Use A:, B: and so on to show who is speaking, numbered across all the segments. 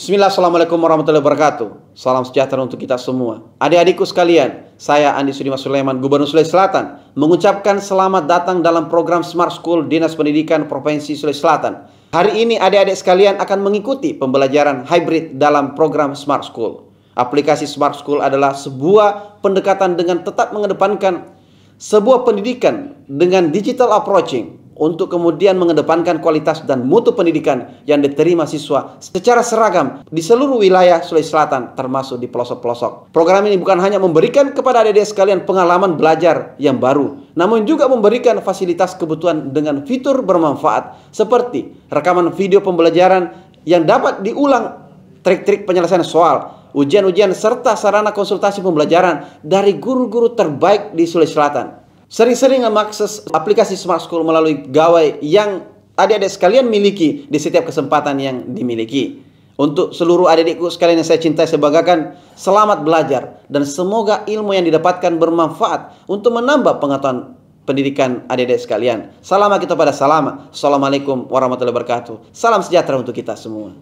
A: Bismillah, Assalamualaikum warahmatullahi wabarakatuh. Salam sejahtera untuk kita semua. Adik-adikku sekalian, saya Andi Sudimas Sulaiman, Gubernur Sulawesi Selatan, mengucapkan selamat datang dalam program Smart School Dinas Pendidikan Provinsi Sulawesi Selatan. Hari ini adik-adik sekalian akan mengikuti pembelajaran hybrid dalam program Smart School. Aplikasi Smart School adalah sebuah pendekatan dengan tetap mengedepankan sebuah pendidikan dengan digital approaching, untuk kemudian mengedepankan kualitas dan mutu pendidikan yang diterima siswa secara seragam di seluruh wilayah Sulawesi Selatan, termasuk di pelosok-pelosok. Program ini bukan hanya memberikan kepada adik-adik sekalian pengalaman belajar yang baru, namun juga memberikan fasilitas kebutuhan dengan fitur bermanfaat seperti rekaman video pembelajaran yang dapat diulang, trik-trik penyelesaian soal, ujian-ujian, serta sarana konsultasi pembelajaran dari guru-guru terbaik di Sulawesi Selatan. Sering-sering mengakses aplikasi Smart School melalui gawai yang adik-adik sekalian miliki di setiap kesempatan yang dimiliki. Untuk seluruh adik-adikku sekalian yang saya cintai, saya banggakan, selamat belajar dan semoga ilmu yang didapatkan bermanfaat untuk menambah pengetahuan pendidikan adik-adik sekalian. Salam kita pada salam. Assalamualaikum warahmatullahi wabarakatuh. Salam sejahtera untuk kita semua.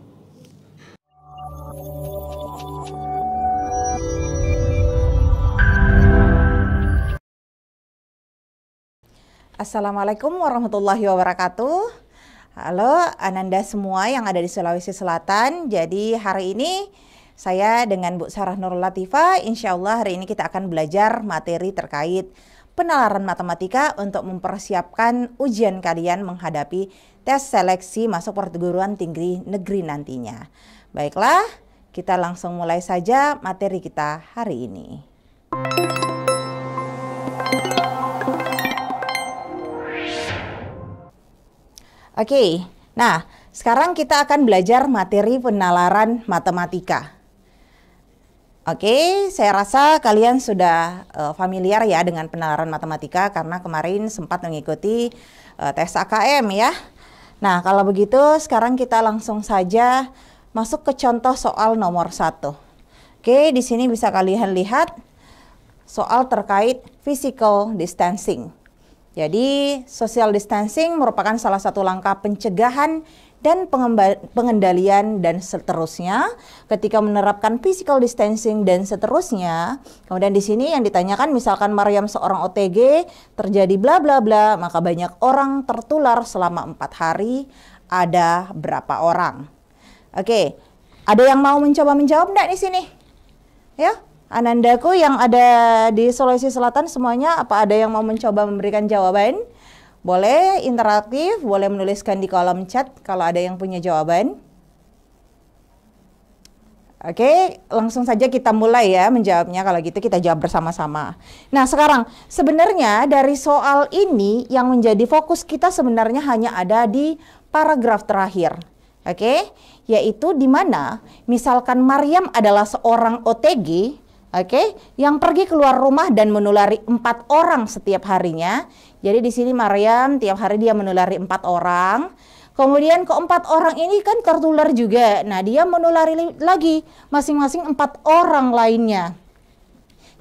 B: Assalamualaikum warahmatullahi wabarakatuh. Halo Ananda semua yang ada di Sulawesi Selatan. Jadi hari ini saya dengan Bu Sarah Nurul Latifah, insya Allah hari ini kita akan belajar materi terkait penalaran matematika untuk mempersiapkan ujian kalian menghadapi tes seleksi masuk perguruan tinggi negeri nantinya. Baiklah, kita langsung mulai saja materi kita hari ini. Oke, nah sekarang kita akan belajar materi penalaran matematika. Oke, saya rasa kalian sudah familiar ya dengan penalaran matematika karena kemarin sempat mengikuti tes AKM ya. Nah kalau begitu sekarang kita langsung saja masuk ke contoh soal nomor 1. Oke, di sini bisa kalian lihat soal terkait physical distancing. Jadi, social distancing merupakan salah satu langkah pencegahan dan pengendalian dan seterusnya. Ketika menerapkan physical distancing dan seterusnya, kemudian di sini yang ditanyakan misalkan Maryam seorang OTG, terjadi bla bla bla, maka banyak orang tertular selama 4 hari, ada berapa orang? Oke, ada yang mau mencoba menjawab enggak di sini? Ya? Anandaku yang ada di Sulawesi Selatan semuanya, apa ada yang mau mencoba memberikan jawaban? Boleh interaktif, boleh menuliskan di kolom chat kalau ada yang punya jawaban. Oke, langsung saja kita mulai ya menjawabnya. Kalau gitu kita jawab bersama-sama. Nah sekarang sebenarnya dari soal ini yang menjadi fokus kita sebenarnya hanya ada di paragraf terakhir. Oke, yaitu di mana misalkan Maryam adalah seorang OTG, oke, yang pergi keluar rumah dan menulari 4 orang setiap harinya. Jadi di sini Maryam tiap hari dia menulari 4 orang. Kemudian keempat orang ini kan tertular juga. Nah, dia menulari lagi masing-masing 4 orang lainnya.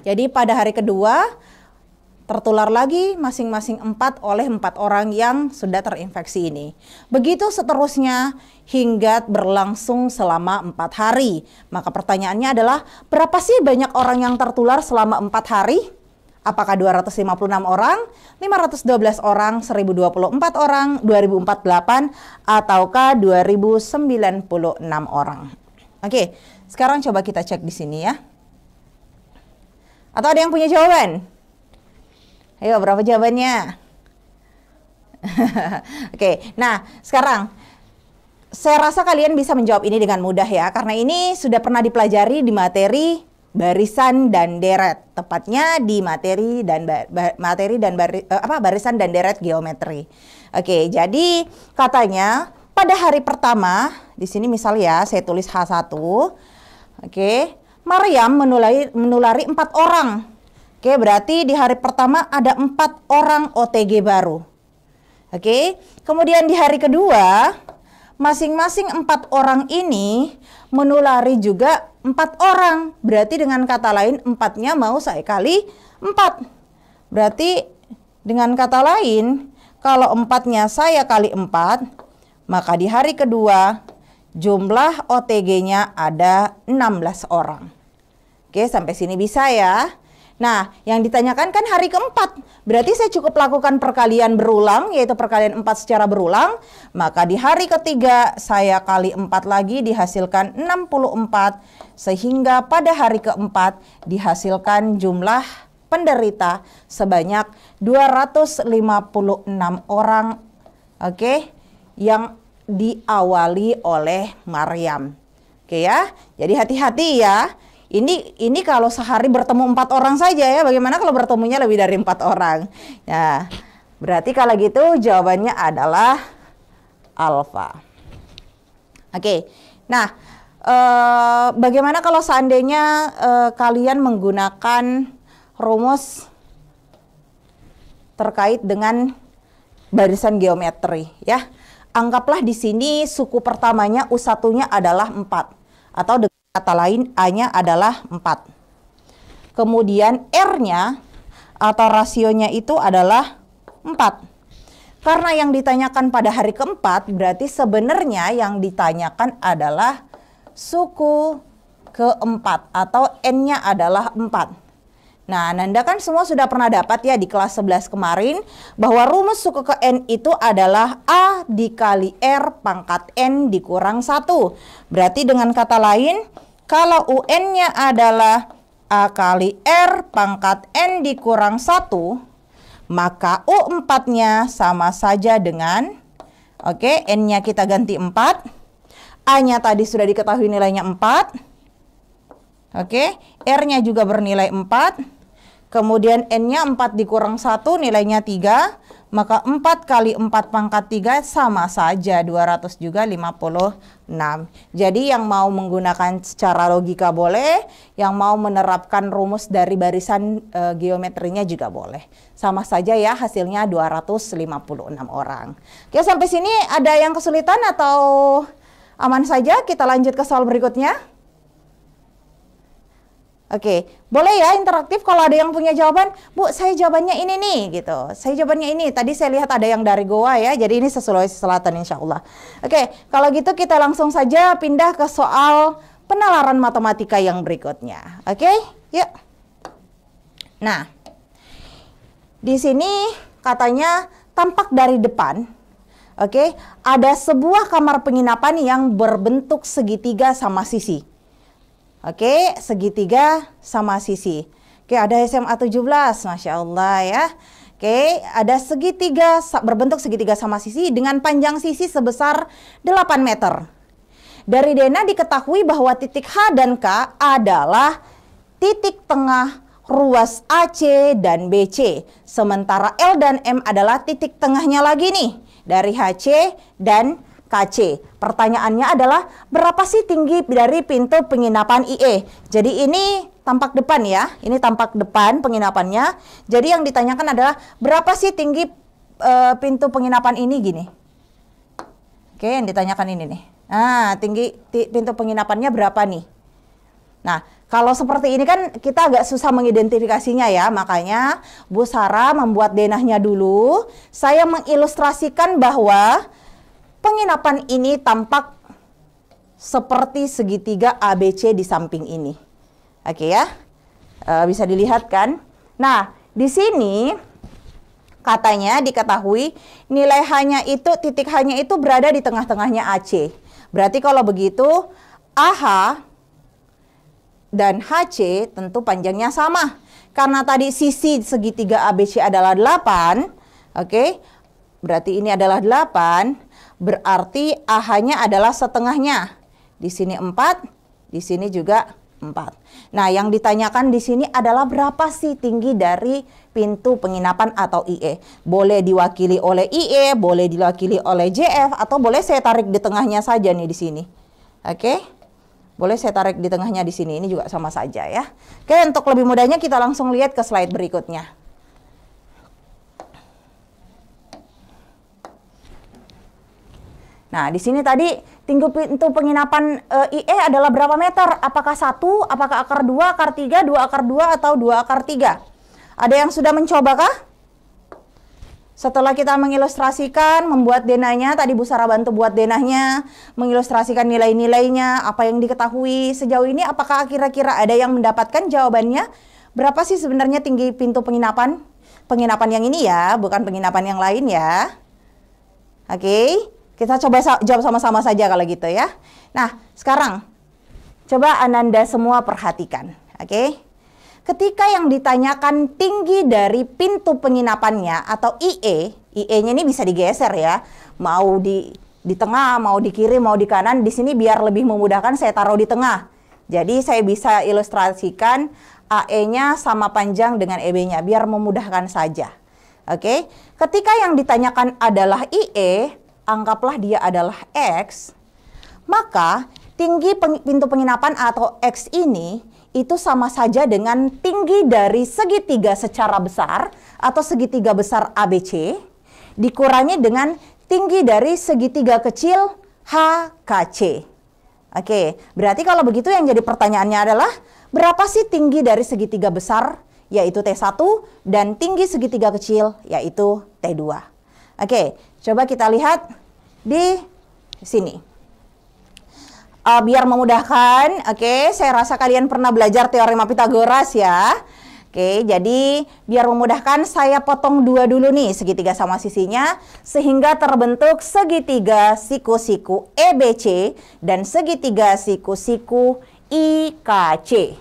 B: Jadi pada hari kedua tertular lagi masing-masing 4 oleh 4 orang yang sudah terinfeksi ini. Begitu seterusnya hingga berlangsung selama 4 hari. Maka pertanyaannya adalah berapa sih banyak orang yang tertular selama 4 hari? Apakah 256 orang, 512 orang, 1024 orang, 2048, ataukah 2096 orang? Oke, sekarang coba kita cek di sini ya. Atau ada yang punya jawaban? Ayo, berapa jawabannya? Oke, nah sekarang saya rasa kalian bisa menjawab ini dengan mudah ya, karena ini sudah pernah dipelajari di materi barisan dan deret, tepatnya di barisan dan deret geometri. Oke, jadi katanya pada hari pertama, di sini misal ya, saya tulis H1. Oke, Maryam menulari 4 orang. Oke, berarti di hari pertama ada 4 orang OTG baru. Oke, kemudian di hari kedua, masing-masing 4 orang ini menulari juga 4 orang. Berarti dengan kata lain, 4-nya mau saya kali 4. Berarti dengan kata lain, kalau 4-nya saya kali 4, maka di hari kedua jumlah OTG-nya ada 16 orang. Oke, sampai sini bisa ya. Nah, yang ditanyakan kan hari keempat. Berarti saya cukup lakukan perkalian berulang, yaitu perkalian 4 secara berulang. Maka di hari ketiga saya kali 4 lagi dihasilkan 64. Sehingga pada hari keempat dihasilkan jumlah penderita sebanyak 256 orang. Oke, yang diawali oleh Maryam. Oke ya, jadi hati-hati ya. Ini kalau sehari bertemu 4 orang saja ya. Bagaimana kalau bertemunya lebih dari 4 orang? Nah, berarti kalau gitu jawabannya adalah alfa. Oke, nah bagaimana kalau seandainya kalian menggunakan rumus terkait dengan barisan geometri ya? Anggaplah di sini suku pertamanya U1-nya adalah 4 atau dengan kata lain A-nya adalah 4. Kemudian R-nya atau rasionya itu adalah 4. Karena yang ditanyakan pada hari keempat, berarti sebenarnya yang ditanyakan adalah suku keempat atau N-nya adalah 4. Nah, Nanda kan semua sudah pernah dapat ya di kelas 11 kemarin bahwa rumus suku ke N itu adalah A dikali R pangkat N dikurang 1. Berarti dengan kata lain, kalau UN-nya adalah A kali R pangkat N dikurang 1, maka U4-nya sama saja dengan, oke, N-nya kita ganti 4, A-nya tadi sudah diketahui nilainya 4, oke, R-nya juga bernilai 4. Kemudian N-nya 4 dikurang 1 nilainya 3. Maka 4 kali 4 pangkat 3 sama saja 200 juga 56. Jadi yang mau menggunakan secara logika boleh. Yang mau menerapkan rumus dari barisan geometrinya juga boleh. Sama saja ya hasilnya 256 orang. Oke, sampai sini ada yang kesulitan atau aman saja? Kita lanjut ke soal berikutnya. Oke, boleh ya interaktif kalau ada yang punya jawaban. Bu, saya jawabannya ini nih, gitu. Saya jawabannya ini. Tadi saya lihat ada yang dari Goa ya, jadi ini Sulawesi Selatan insya Allah. Oke, kalau gitu kita langsung saja pindah ke soal penalaran matematika yang berikutnya. Oke, yuk. Nah, di sini katanya tampak dari depan, oke, ada sebuah kamar penginapan yang berbentuk segitiga sama sisi. Oke, segitiga sama sisi. Oke, ada SMA 17, Masya Allah ya. Oke, ada segitiga berbentuk segitiga sama sisi dengan panjang sisi sebesar 8 meter. Dari Dena diketahui bahwa titik H dan K adalah titik tengah ruas AC dan BC. Sementara L dan M adalah titik tengahnya lagi nih dari HC dan KC. Pertanyaannya adalah berapa sih tinggi dari pintu penginapan IE? Jadi ini tampak depan ya. Ini tampak depan penginapannya. Jadi yang ditanyakan adalah berapa sih tinggi pintu penginapan ini gini. Oke, yang ditanyakan ini nih. Nah, tinggi pintu penginapannya berapa nih? Nah, kalau seperti ini kan kita agak susah mengidentifikasinya ya. Makanya Bu Sarah membuat denahnya dulu. Saya mengilustrasikan bahwa penginapan ini tampak seperti segitiga ABC di samping ini. Oke ya, bisa dilihat kan? Nah, di sini katanya diketahui nilai H-nya itu, titik H-nya itu berada di tengah-tengahnya AC. Berarti kalau begitu, AH dan HC tentu panjangnya sama. Karena tadi sisi segitiga ABC adalah 8, oke, berarti ini adalah 8. Berarti AH-nya adalah setengahnya. Di sini 4, di sini juga 4. Nah, yang ditanyakan di sini adalah berapa sih tinggi dari pintu penginapan atau IE. Boleh diwakili oleh IE, boleh diwakili oleh JF, atau boleh saya tarik di tengahnya saja nih di sini. Oke? Boleh saya tarik di tengahnya di sini. Ini juga sama saja ya. Oke, untuk lebih mudahnya kita langsung lihat ke slide berikutnya. Nah, di sini tadi tinggi pintu penginapan IE adalah berapa meter? Apakah 1, apakah akar 2, akar 3, 2 akar 2, atau 2 akar 3? Ada yang sudah mencoba kah? Setelah kita mengilustrasikan, membuat denahnya, tadi Bu Sarah bantu buat denahnya, mengilustrasikan nilai-nilainya, apa yang diketahui sejauh ini, apakah kira-kira ada yang mendapatkan jawabannya? Berapa sih sebenarnya tinggi pintu penginapan? Penginapan yang ini ya, bukan penginapan yang lain ya. Oke, kita coba jawab sama-sama saja kalau gitu ya. Nah, sekarang coba Ananda semua perhatikan, oke? Ketika yang ditanyakan tinggi dari pintu penginapannya atau IE-nya ini bisa digeser ya. Mau di tengah, mau di kiri, mau di kanan. Di sini biar lebih memudahkan saya taruh di tengah. Jadi saya bisa ilustrasikan AE-nya sama panjang dengan EB-nya biar memudahkan saja. Oke. Ketika yang ditanyakan adalah IE, anggaplah dia adalah X, maka tinggi pintu penginapan atau X ini itu sama saja dengan tinggi dari segitiga secara besar atau segitiga besar ABC dikurangi dengan tinggi dari segitiga kecil HKC. Oke, berarti kalau begitu yang jadi pertanyaannya adalah berapa sih tinggi dari segitiga besar yaitu T1 dan tinggi segitiga kecil yaitu T2. Oke, coba kita lihat di sini. Biar memudahkan, oke, saya rasa kalian pernah belajar teorema Pitagoras ya. Oke, jadi biar memudahkan saya potong dua dulu nih segitiga sama sisinya sehingga terbentuk segitiga siku-siku EBC dan segitiga siku-siku IKC.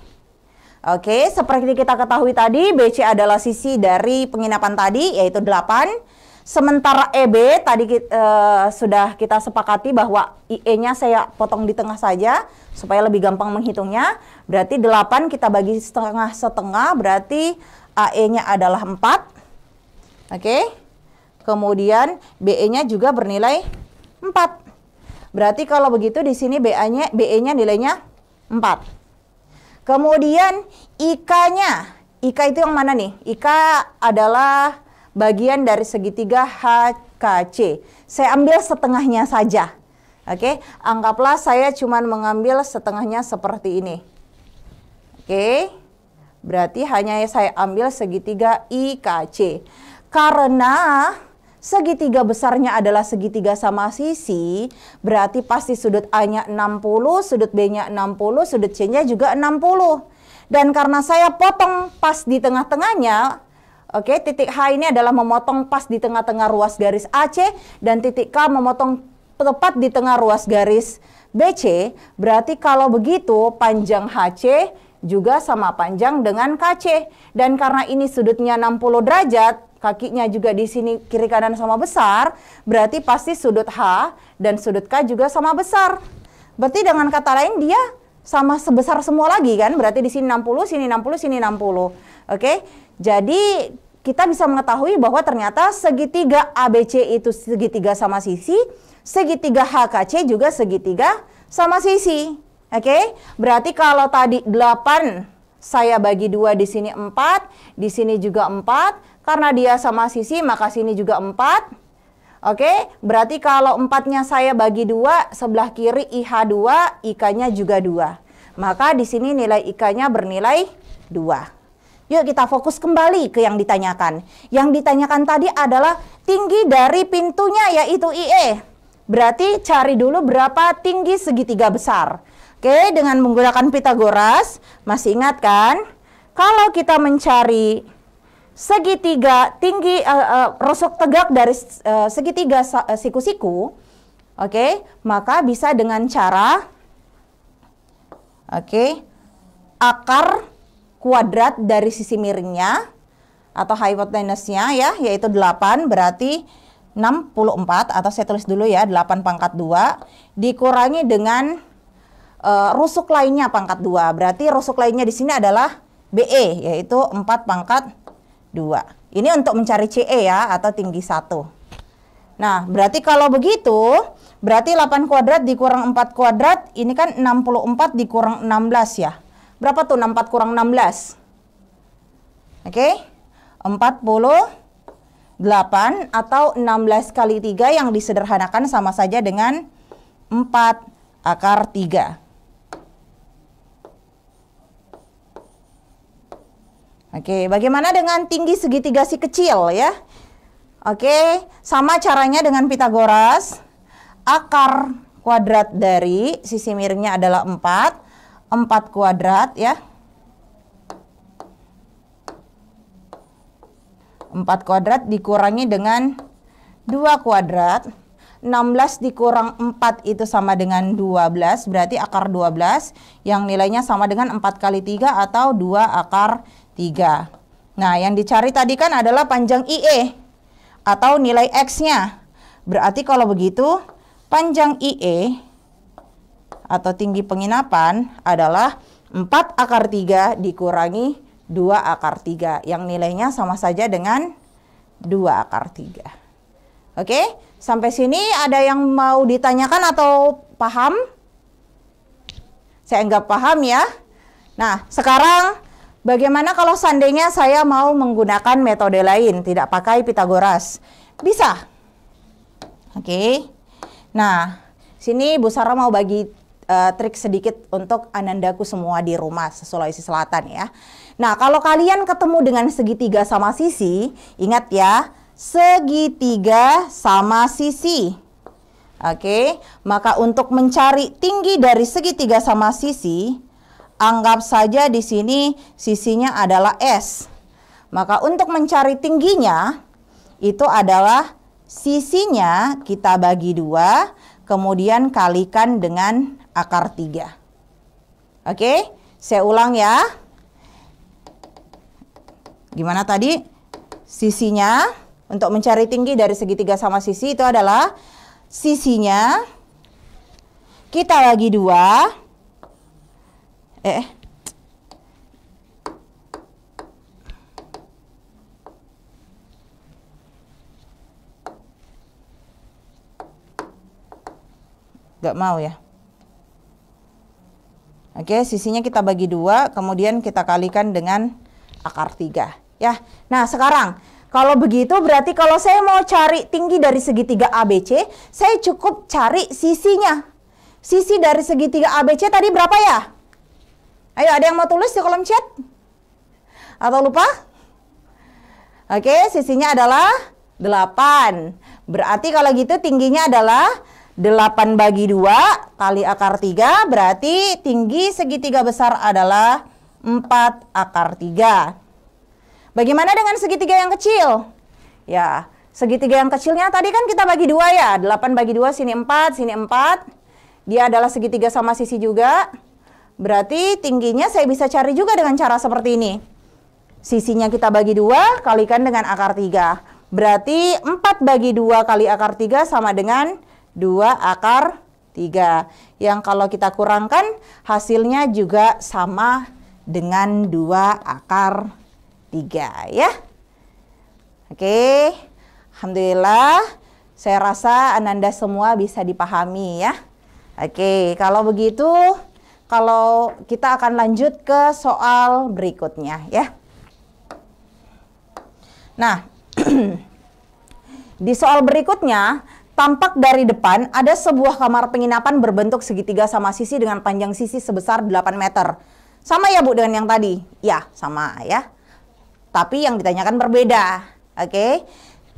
B: Oke, seperti kita ketahui tadi, BC adalah sisi dari penginapan tadi yaitu 8. Sementara EB tadi sudah kita sepakati bahwa IE-nya saya potong di tengah saja supaya lebih gampang menghitungnya. Berarti 8 kita bagi setengah-setengah, berarti AE-nya adalah 4. Oke. Kemudian BE-nya juga bernilai 4. Berarti kalau begitu di sini BE-nya nilainya 4. Kemudian IK-nya. IK itu yang mana nih? IK adalah bagian dari segitiga HKC. Saya ambil setengahnya saja. Oke, anggaplah saya cuma mengambil setengahnya seperti ini. Oke, berarti hanya saya ambil segitiga IKC. Karena segitiga besarnya adalah segitiga sama sisi, berarti pasti sudut A-nya 60, sudut B-nya 60, sudut C-nya juga 60. Dan karena saya potong pas di tengah-tengahnya, oke, titik H ini adalah memotong pas di tengah-tengah ruas garis AC dan titik K memotong tepat di tengah ruas garis BC. Berarti kalau begitu panjang HC juga sama panjang dengan KC. Dan karena ini sudutnya 60 derajat, kakinya juga di sini kiri kanan sama besar, berarti pasti sudut H dan sudut K juga sama besar. Berarti dengan kata lain dia sama sebesar semua lagi kan? Berarti di sini 60, sini 60, sini 60. Oke. Jadi kita bisa mengetahui bahwa ternyata segitiga ABC itu segitiga sama sisi, segitiga HKC juga segitiga sama sisi. Oke, berarti kalau tadi 8 saya bagi 2, di sini 4, di sini juga 4, karena dia sama sisi maka sini juga 4. Oke, berarti kalau 4-nya saya bagi 2, sebelah kiri IH2, IK-nya juga 2. Maka di sini nilai IK-nya bernilai 2. Yuk kita fokus kembali ke yang ditanyakan. Yang ditanyakan tadi adalah tinggi dari pintunya yaitu IE. Berarti cari dulu berapa tinggi segitiga besar. Oke, dengan menggunakan Pitagoras, masih ingat kan? Kalau kita mencari segitiga tinggi rusuk tegak dari segitiga siku-siku, oke, maka bisa dengan cara akar kuadrat dari sisi miringnya atau hipotenusnya ya, yaitu 8, berarti 64, atau saya tulis dulu ya, 8 pangkat 2 dikurangi dengan rusuk lainnya pangkat 2. Berarti rusuk lainnya di sini adalah BE, yaitu 4 pangkat 2. Ini untuk mencari CE ya, atau tinggi 1. Nah, berarti kalau begitu, berarti 8 kuadrat dikurang 4 kuadrat, ini kan 64 dikurang 16 ya. Berapa tuh 64 kurang 16? Oke, 48 atau 16 kali 3 yang disederhanakan sama saja dengan 4 akar 3. Oke, bagaimana dengan tinggi segitiga si kecil ya? Oke, sama caranya dengan Pitagoras. Akar kuadrat dari sisi miringnya adalah 4. 4 kuadrat ya. 4 kuadrat dikurangi dengan 2 kuadrat. 16 dikurang 4 itu sama dengan 12. Berarti akar 12 yang nilainya sama dengan 4 kali 3 atau 2 akar 3. Nah, yang dicari tadi kan adalah panjang IE atau nilai X-nya. Berarti kalau begitu, panjang IE atau tinggi penginapan adalah 4 akar 3 dikurangi 2 akar 3. Yang nilainya sama saja dengan 2 akar 3. Oke, sampai sini ada yang mau ditanyakan atau paham? Saya anggap paham ya. Nah, sekarang bagaimana kalau seandainya saya mau menggunakan metode lain, tidak pakai Pitagoras? Bisa. Oke. Nah, sini Bu Sarah mau bagi trik sedikit untuk anandaku semua di rumah Sulawesi Selatan ya. Nah, kalau kalian ketemu dengan segitiga sama sisi, ingat ya, segitiga sama sisi. Oke, maka untuk mencari tinggi dari segitiga sama sisi, anggap saja di sini sisinya adalah S. Maka untuk mencari tingginya, itu adalah sisinya kita bagi 2, kemudian kalikan dengan akar 3. Oke, saya ulang ya. Gimana tadi? Sisinya, untuk mencari tinggi dari segitiga sama sisi itu adalah sisinya kita bagi 2. Gak mau ya. Oke, sisinya kita bagi 2, kemudian kita kalikan dengan akar 3 ya. Nah, sekarang kalau begitu berarti kalau saya mau cari tinggi dari segitiga ABC, saya cukup cari sisinya. Sisi dari segitiga ABC tadi berapa ya? Ayo, ada yang mau tulis di kolom chat? Atau lupa? Oke, sisinya adalah 8. Berarti kalau gitu tingginya adalah 8 bagi 2 kali akar 3, berarti tinggi segitiga besar adalah 4 akar 3. Bagaimana dengan segitiga yang kecil? Ya, segitiga yang kecilnya tadi kan kita bagi 2 ya. 8 bagi 2, sini 4, sini 4. Dia adalah segitiga sama sisi juga. Berarti tingginya saya bisa cari juga dengan cara seperti ini. Sisinya kita bagi 2, kalikan dengan akar 3. Berarti 4 bagi 2 kali akar 3 sama dengan 2 akar 3. Yang kalau kita kurangkan, hasilnya juga sama dengan 2 akar 3 ya. Oke, alhamdulillah saya rasa Ananda semua bisa dipahami ya. Oke, kalau begitu kalau kita akan lanjut ke soal berikutnya ya. Nah, di soal berikutnya tampak dari depan ada sebuah kamar penginapan berbentuk segitiga sama sisi dengan panjang sisi sebesar 8 meter. Sama ya Bu dengan yang tadi? Ya, sama ya. Tapi yang ditanyakan berbeda. Oke.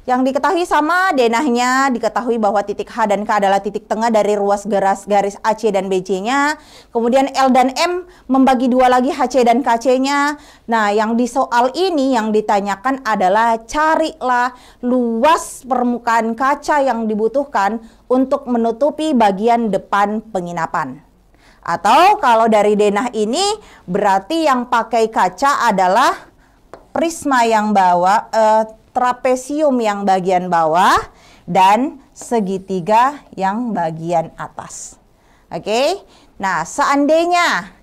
B: Yang diketahui sama, denahnya diketahui bahwa titik H dan K adalah titik tengah dari ruas garis AC dan BC-nya. Kemudian L dan M membagi 2 lagi HC dan KC-nya. Nah, yang di soal ini yang ditanyakan adalah carilah luas permukaan kaca yang dibutuhkan untuk menutupi bagian depan penginapan. Atau kalau dari denah ini berarti yang pakai kaca adalah prisma yang bawah, trapesium yang bagian bawah, dan segitiga yang bagian atas. Oke, nah seandainya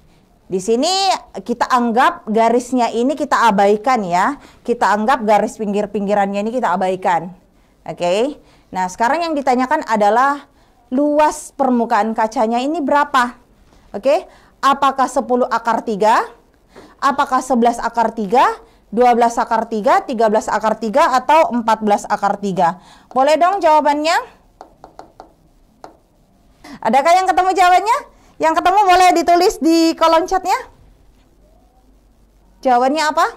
B: di sini kita anggap garisnya ini kita abaikan ya, kita anggap garis pinggir-pinggirannya ini kita abaikan. Oke, nah sekarang yang ditanyakan adalah luas permukaan kacanya ini berapa? Oke, apakah 10 akar 3? Apakah 11 akar 3? 12 akar 3, 13 akar 3, atau 14 akar 3? Boleh dong jawabannya? Adakah yang ketemu jawabannya? Yang ketemu boleh ditulis di kolom chatnya. Jawabannya apa?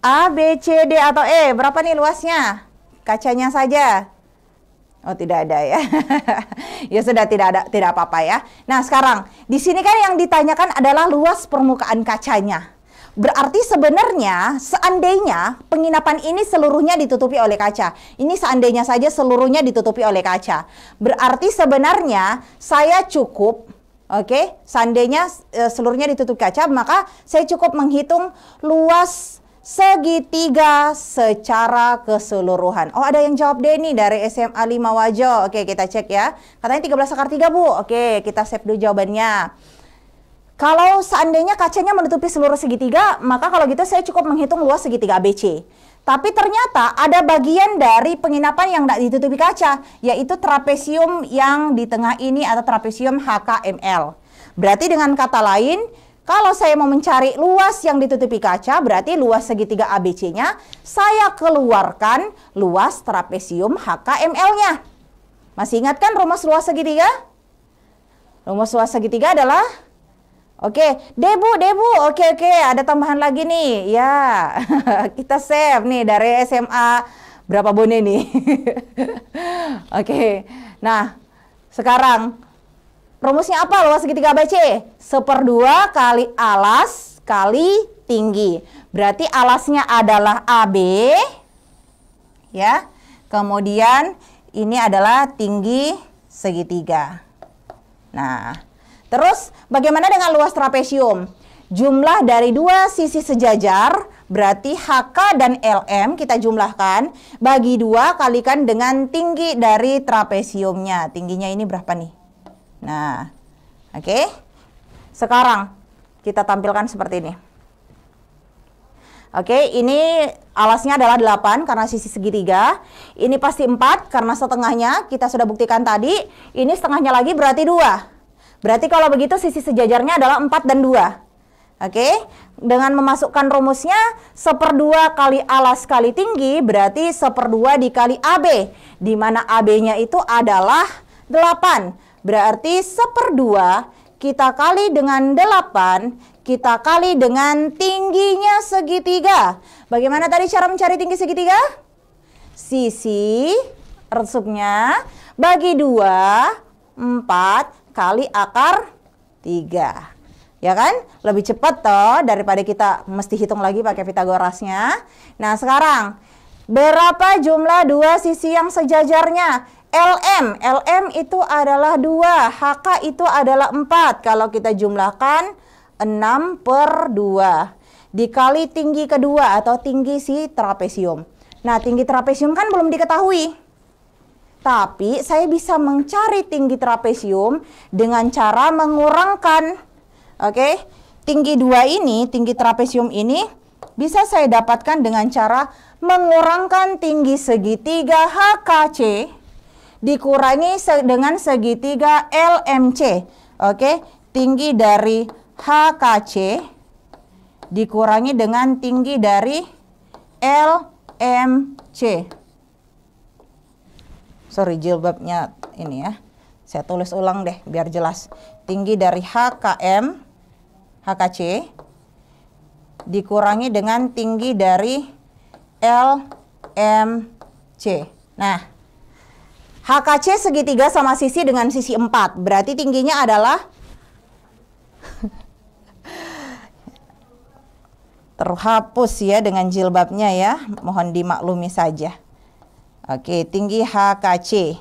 B: A, B, C, D, atau E? Berapa nih luasnya? kacanya saja. Oh, tidak ada ya. Ya sudah, tidak apa-apa ya. Nah, sekarang di sini kan yang ditanyakan adalah luas permukaan kacanya. Berarti sebenarnya seandainya penginapan ini seluruhnya ditutupi oleh kaca. Ini seandainya saja seluruhnya ditutupi oleh kaca. Berarti sebenarnya saya cukup, oke, seandainya seluruhnya ditutup kaca, maka saya cukup menghitung luas segitiga secara keseluruhan. Oh, ada yang jawab D nih dari SMA 5 Wajo. Oke, kita cek ya. Katanya 13/3, Bu. Oke, kita save dulu jawabannya. Kalau seandainya kacanya menutupi seluruh segitiga, maka kalau gitu saya cukup menghitung luas segitiga ABC. Tapi ternyata ada bagian dari penginapan yang tidak ditutupi kaca, yaitu trapesium yang di tengah ini atau trapesium HKML. Berarti dengan kata lain, kalau saya mau mencari luas yang ditutupi kaca, berarti luas segitiga ABC-nya, saya keluarkan luas trapesium HKML-nya. Masih ingat kan rumus luas segitiga? Rumus luas segitiga adalah, oke, Debu, oke, ada tambahan lagi nih. Ya, kita save nih dari SMA berapa Bone nih. Oke, nah sekarang rumusnya apa luas segitiga ABC? 1/2 kali alas kali tinggi. Berarti alasnya adalah AB, ya. Kemudian ini adalah tinggi segitiga. Nah, terus bagaimana dengan luas trapesium? Jumlah dari dua sisi sejajar, berarti HK dan LM kita jumlahkan, bagi 2 kalikan dengan tinggi dari trapesiumnya. Tingginya ini berapa nih? Nah, oke. Sekarang kita tampilkan seperti ini. Oke, ini alasnya adalah 8 karena sisi segitiga. Ini pasti 4 karena setengahnya kita sudah buktikan tadi. Ini setengahnya lagi berarti 2. Berarti kalau begitu sisi sejajarnya adalah 4 dan 2. Oke, dengan memasukkan rumusnya 1/2 kali alas kali tinggi berarti 1/2 dikali AB. Di mana AB-nya itu adalah 8. Berarti 1/2 kita kali dengan 8, kita kali dengan tingginya segitiga. Bagaimana tadi cara mencari tinggi segitiga? Sisi resupnya bagi 2, 4 kali akar 3. Ya kan? Lebih cepat toh daripada kita mesti hitung lagi pakai Pitagorasnya. Nah, sekarang berapa jumlah dua sisi yang sejajarnya? LM itu adalah 2, HK itu adalah 4. Kalau kita jumlahkan 6/2 dikali tinggi kedua atau tinggi si trapesium. Nah, tinggi trapesium kan belum diketahui. Tapi saya bisa mencari tinggi trapesium dengan cara mengurangkan, oke, tinggi 2 ini, tinggi trapesium ini bisa saya dapatkan dengan cara mengurangkan tinggi segitiga HKC dikurangi dengan segitiga LMC. Oke, tinggi dari HKC dikurangi dengan tinggi dari LMC. Sorry, jilbabnya ini ya. Saya tulis ulang deh biar jelas. Tinggi dari HKC dikurangi dengan tinggi dari LMC. Nah, HKC segitiga sama sisi dengan sisi 4. Berarti tingginya adalah terhapus ya dengan jilbabnya ya. Mohon dimaklumi saja. Oke, tinggi HKC.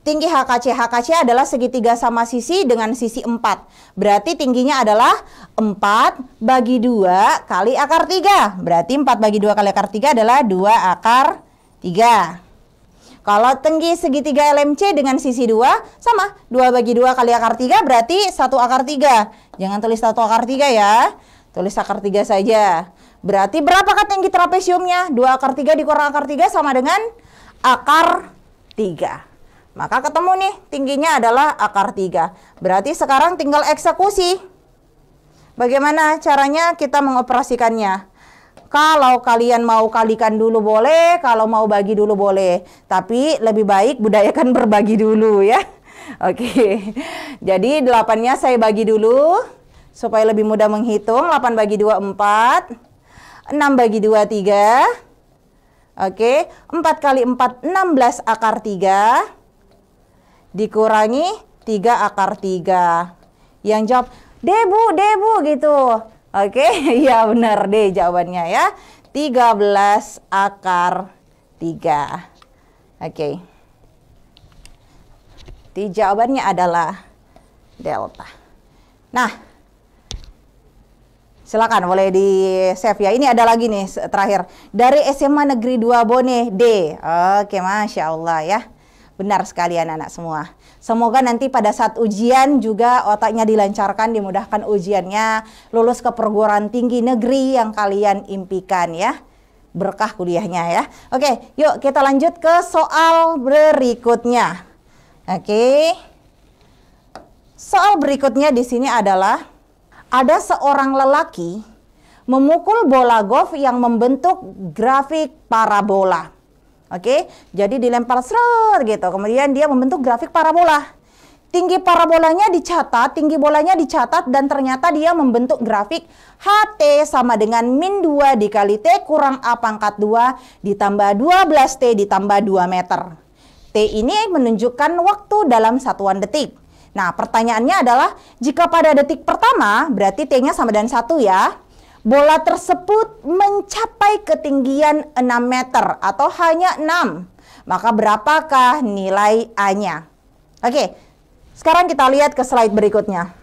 B: Tinggi HKC adalah segitiga sama sisi dengan sisi 4. Berarti tingginya adalah 4/2 kali akar 3. Berarti 4/2 kali akar 3 adalah 2 akar 3. Kalau tinggi segitiga LMC dengan sisi 2 sama 2/2 kali akar 3 berarti 1 akar 3. Jangan tulis 1 akar 3 ya. Tulis akar 3 saja. Berarti berapakah tinggi trapesiumnya? 2 akar 3 dikurang akar 3 sama dengan akar 3. Maka ketemu nih tingginya adalah akar 3. Berarti sekarang tinggal eksekusi. Bagaimana caranya kita mengoperasikannya? Kalau kalian mau kalikan dulu boleh, kalau mau bagi dulu boleh. Tapi lebih baik budayakan berbagi dulu ya. Oke. Jadi 8-nya saya bagi dulu supaya lebih mudah menghitung. 8/2 4. 6/2 3. Oke, 4 kali 4, 16 akar 3. Dikurangi 3 akar 3. Yang jawab, Debu gitu. Oke, ya benar deh jawabannya ya. 13 akar 3. Oke. Jawabannya adalah delta. Nah, silakan boleh di save ya. Ini ada lagi nih terakhir. Dari SMA Negeri 2 Bone D. Oke, Masya Allah ya. Benar sekali anak-anak semua. Semoga nanti pada saat ujian juga otaknya dilancarkan, dimudahkan ujiannya, lulus ke perguruan tinggi negeri yang kalian impikan ya. Berkah kuliahnya ya. Oke, yuk kita lanjut ke soal berikutnya. Oke. Soal berikutnya di sini adalah ada seorang lelaki memukul bola golf yang membentuk grafik parabola. Oke, jadi dilempar seret gitu. Kemudian dia membentuk grafik parabola. Tinggi parabolanya dicatat, tinggi bolanya dicatat, dan ternyata dia membentuk grafik HT sama dengan min 2 dikali T kurang A pangkat 2 ditambah 12T ditambah 2 meter. T ini menunjukkan waktu dalam satuan detik. Nah, pertanyaannya adalah, jika pada detik pertama, berarti T-nya sama dengan 1 ya, bola tersebut mencapai ketinggian 6 meter atau hanya 6. Maka berapakah nilai A-nya? Oke, sekarang kita lihat ke slide berikutnya.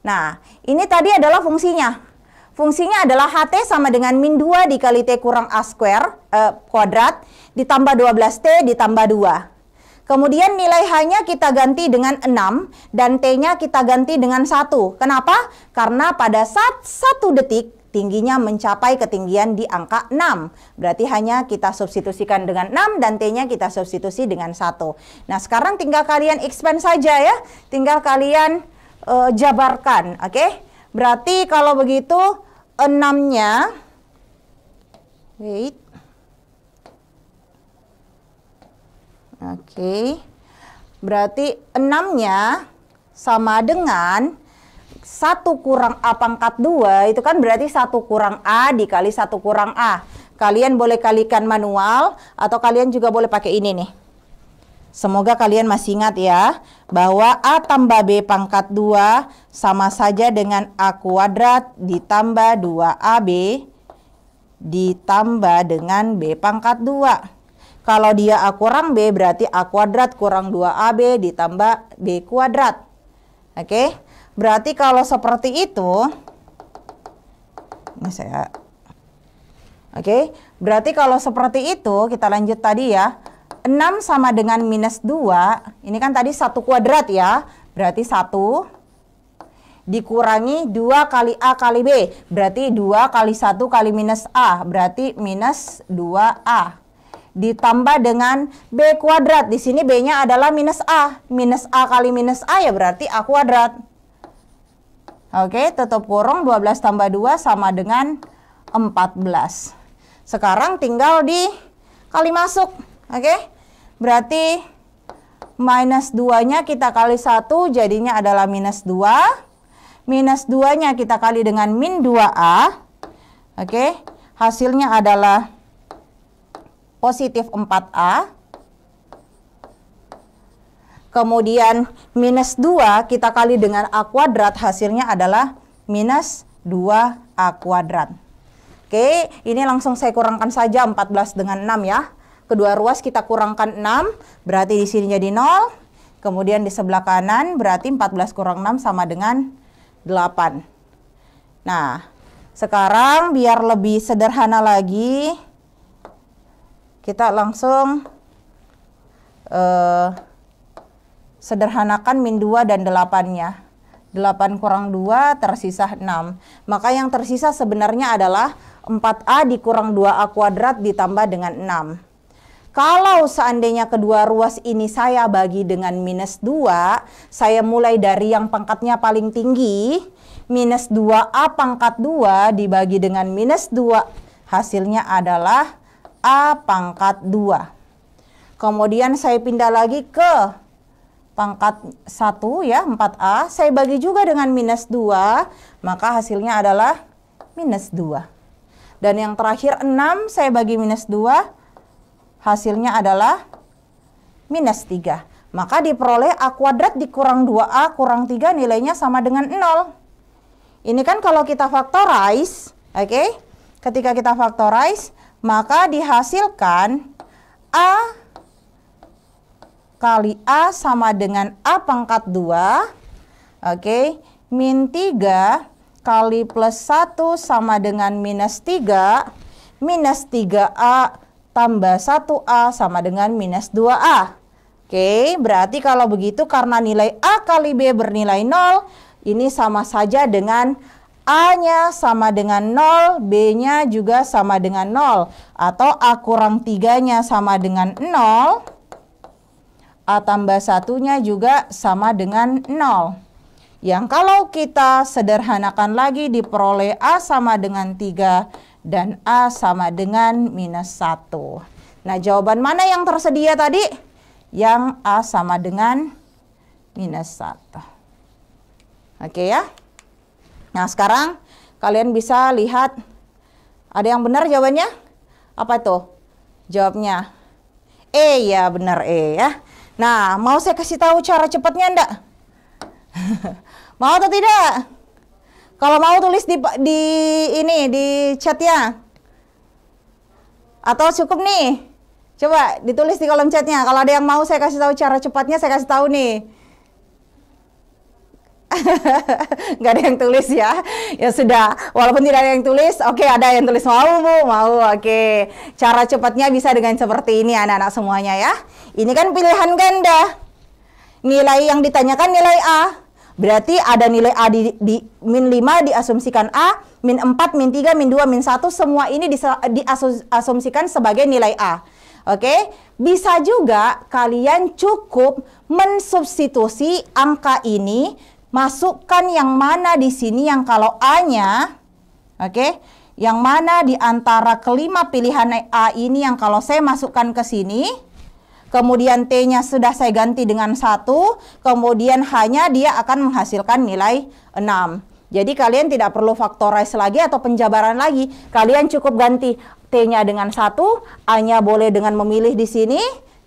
B: Nah, ini tadi adalah fungsinya. Fungsinya adalah HT sama dengan min 2 dikali T kurang A kuadrat ditambah 12T ditambah 2. Kemudian nilai H-nya kita ganti dengan 6 dan T-nya kita ganti dengan 1. Kenapa? Karena pada saat 1 detik tingginya mencapai ketinggian di angka 6. Berarti hanya kita substitusikan dengan 6 dan T-nya kita substitusi dengan 1. Nah, sekarang tinggal kalian expand saja ya. Tinggal kalian jabarkan, oke? Berarti kalau begitu 6-nya Oke. Berarti 6-nya sama dengan 1 kurang A pangkat 2, itu kan berarti 1 kurang A dikali 1 kurang A. Kalian boleh kalikan manual atau kalian juga boleh pakai ini nih. Semoga kalian masih ingat ya, bahwa A tambah B pangkat 2 sama saja dengan A kuadrat ditambah 2AB ditambah dengan B pangkat 2. Kalau dia A kurang B, berarti A kuadrat kurang 2AB ditambah B kuadrat. Oke, berarti kalau seperti itu, ini saya... Oke, berarti kalau seperti itu, kita lanjut tadi ya. 6 sama dengan minus 2, ini kan tadi 1 kuadrat ya, berarti 1 dikurangi 2 kali A kali B, berarti 2 kali 1 kali minus A, berarti minus 2A. Ditambah dengan B kuadrat, di sini B-nya adalah minus A. Minus A kali minus A ya berarti A kuadrat. Oke, tutup kurung, 12 tambah 2 sama dengan 14. Sekarang tinggal dikali masuk. Oke, berarti minus 2-nya kita kali 1 jadinya adalah minus 2. Minus 2-nya kita kali dengan min 2A. Oke, hasilnya adalah positif 4A. Kemudian minus 2 kita kali dengan A kuadrat, hasilnya adalah minus 2A kuadrat. Oke, ini langsung saya kurangkan saja 14 dengan 6 ya. Kedua ruas kita kurangkan 6, berarti di sini jadi 0. Kemudian di sebelah kanan berarti 14 kurang 6 sama dengan 8. Nah, sekarang biar lebih sederhana lagi, kita langsung sederhanakan min 2 dan 8-nya. 8 kurang 2 tersisa 6. Maka yang tersisa sebenarnya adalah 4A dikurang 2A kuadrat ditambah dengan 6. Kalau seandainya kedua ruas ini saya bagi dengan minus 2, saya mulai dari yang pangkatnya paling tinggi, minus 2A pangkat 2 dibagi dengan minus 2, hasilnya adalah A pangkat 2. Kemudian saya pindah lagi ke pangkat 1 ya, 4A. Saya bagi juga dengan minus 2, maka hasilnya adalah minus 2. Dan yang terakhir 6 saya bagi minus 2, hasilnya adalah minus 3. Maka diperoleh A kuadrat dikurang 2A kurang 3 nilainya sama dengan 0. Ini kan kalau kita factorize, oke? Ketika kita factorize, maka dihasilkan A kali A sama dengan A pangkat 2, oke? Min 3 kali plus 1 sama dengan minus 3, minus 3A tambah 1A sama dengan minus 2A. Oke, berarti kalau begitu karena nilai A kali B bernilai 0, ini sama saja dengan A-nya sama dengan 0, B-nya juga sama dengan 0. Atau A kurang 3-nya sama dengan 0, A tambah 1-nya juga sama dengan 0. Yang kalau kita sederhanakan lagi diperoleh A sama dengan 3 dan A sama dengan minus 1. Nah, jawaban mana yang tersedia tadi? Yang A sama dengan minus 1. Oke ya. Nah, sekarang kalian bisa lihat ada yang benar jawabannya? Apa itu? Jawabnya E ya, benar E ya. Nah, mau saya kasih tahu cara cepatnya enggak? Mau atau tidak? Kalau mau tulis di chat ya. Atau cukup nih? Coba ditulis di kolom chatnya. Kalau ada yang mau saya kasih tahu cara cepatnya, saya kasih tahu nih. Nggak ada yang tulis ya. Ya sudah, walaupun tidak ada yang tulis, oke, ada yang tulis mau Bu, mau. Oke. Cara cepatnya bisa dengan seperti ini anak-anak semuanya ya. Ini kan pilihan ganda. Nilai yang ditanyakan nilai A. Berarti ada nilai A di min 5 diasumsikan A, min 4, min 3, min 2, min 1, semua ini diasumsikan sebagai nilai A. Oke, bisa juga kalian cukup mensubstitusi angka ini, masukkan yang mana di sini yang kalau A-nya, oke, yang mana di antara kelima pilihan A ini yang kalau saya masukkan ke sini, kemudian T-nya sudah saya ganti dengan 1, kemudian hanya dia akan menghasilkan nilai 6. Jadi kalian tidak perlu factorize lagi atau penjabaran lagi. Kalian cukup ganti T-nya dengan 1, A-nya boleh dengan memilih di sini.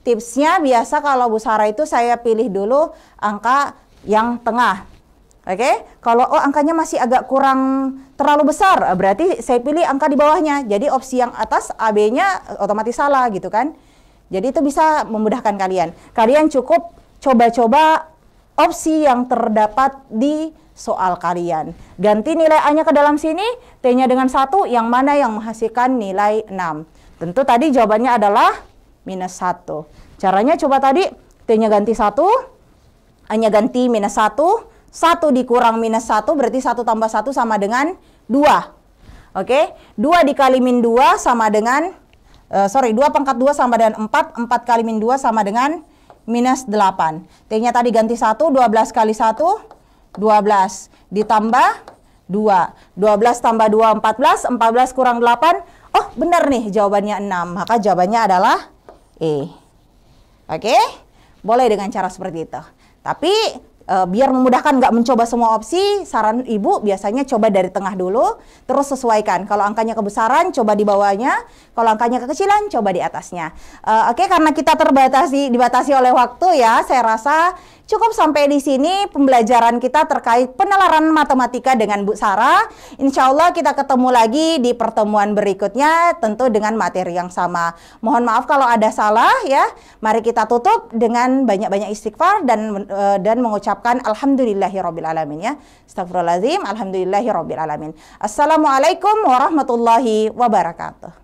B: Tipsnya biasa kalau Bu Sarah itu saya pilih dulu angka yang tengah. Oke, kalau angkanya masih agak kurang terlalu besar, berarti saya pilih angka di bawahnya. Jadi opsi yang atas AB-nya otomatis salah gitu kan. Jadi itu bisa memudahkan kalian. Kalian cukup coba-coba opsi yang terdapat di soal kalian. Ganti nilai A-nya ke dalam sini, T-nya dengan 1, yang mana yang menghasilkan nilai 6. Tentu tadi jawabannya adalah minus 1. Caranya coba tadi, T-nya ganti 1, A-nya ganti minus 1, 1 dikurang minus 1 berarti 1 tambah 1 sama dengan 2. Oke, 2 dikali min 2 sama dengan 2 pangkat 2 sama dengan 4, 4 kali min 2 sama dengan minus 8. T-nya tadi ganti 1, 12 kali 1, 12. Ditambah 2. 12 tambah 2, 14. 14 kurang 8. Oh, benar nih jawabannya 6. Maka jawabannya adalah E. Oke? Boleh dengan cara seperti itu. Tapi biar memudahkan nggak mencoba semua opsi, saran ibu biasanya coba dari tengah dulu, terus sesuaikan. Kalau angkanya kebesaran, coba di bawahnya. Kalau angkanya kekecilan, coba di atasnya. Oke, karena kita dibatasi oleh waktu ya, saya rasa cukup sampai di sini pembelajaran kita terkait penalaran matematika dengan Bu Sarah. Insya Allah kita ketemu lagi di pertemuan berikutnya, tentu dengan materi yang sama. Mohon maaf kalau ada salah ya. Mari kita tutup dengan banyak-banyak istighfar dan mengucapkan alhamdulillahirabbil alamin ya. Astagfirullahaladzim, alhamdulillahirabbil alamin. Assalamualaikum warahmatullahi wabarakatuh.